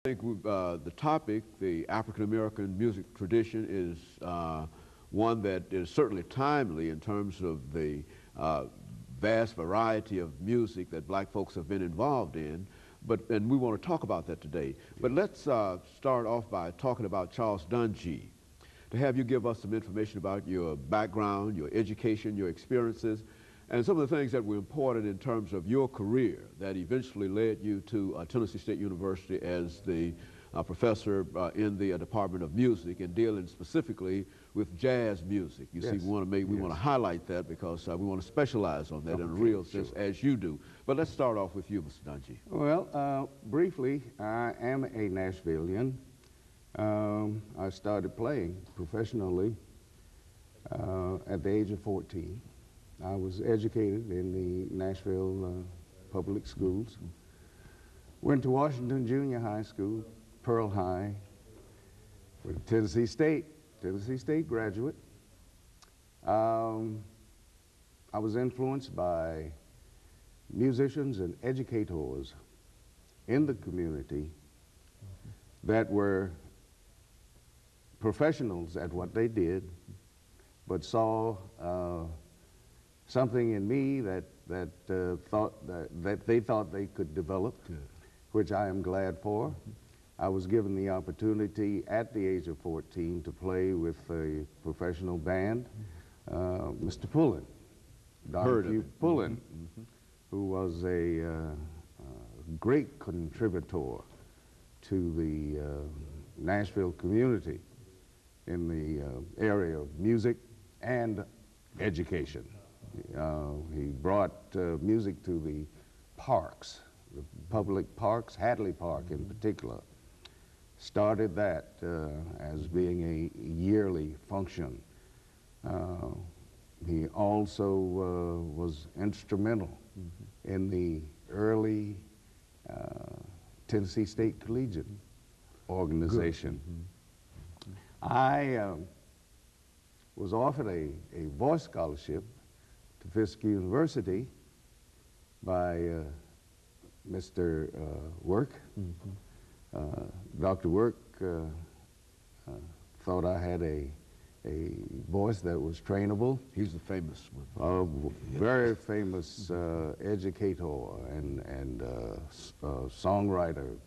I think the topic, the African-American music tradition, is one that is certainly timely in terms of the vast variety of music that black folks have been involved in. And we want to talk about that today. But let's start off by talking about Charles Dungy. To have you give us some information about your background, your education, your experiences, and some of the things that were important in terms of your career that eventually led you to Tennessee State University as the professor in the Department of Music and dealing specifically with jazz music. You see, we want to highlight that because we want to specialize on that in a real sense, as you do. But let's start off with you, Mr. Dungy. Well, briefly, I am a Nashvilleian. I started playing professionally at the age of 14. I was educated in the Nashville public schools. Went to Washington Junior High School, Pearl High, with Tennessee State graduate. I was influenced by musicians and educators in the community that were professionals at what they did, but saw something in me that they thought they could develop, which I am glad for. I was given the opportunity at the age of 14 to play with a professional band, Mr. Pullen, Donahue Pullen, who was a great contributor to the Nashville community in the area of music and education. He brought music to the parks, the public parks, Hadley Park in particular. Started that as being a yearly function. He also was instrumental in the early Tennessee State Collegiate organization. I was offered a voice scholarship to Fisk University by Mr. Work. Dr. Work thought I had a voice that was trainable. He's the famous one. Very famous educator and songwriter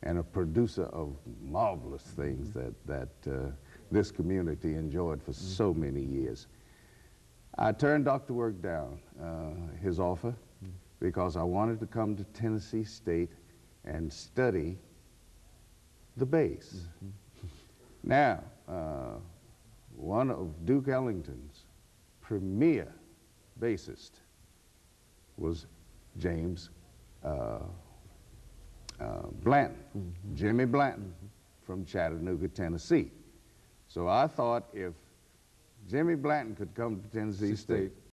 and a producer of marvelous things that this community enjoyed for so many years. I turned Dr. Work down, his offer, because I wanted to come to Tennessee State and study the bass. Now, one of Duke Ellington's premier bassist was James Blanton, Jimmy Blanton from Chattanooga, Tennessee. So I thought if Jimmy Blanton could come to Tennessee State,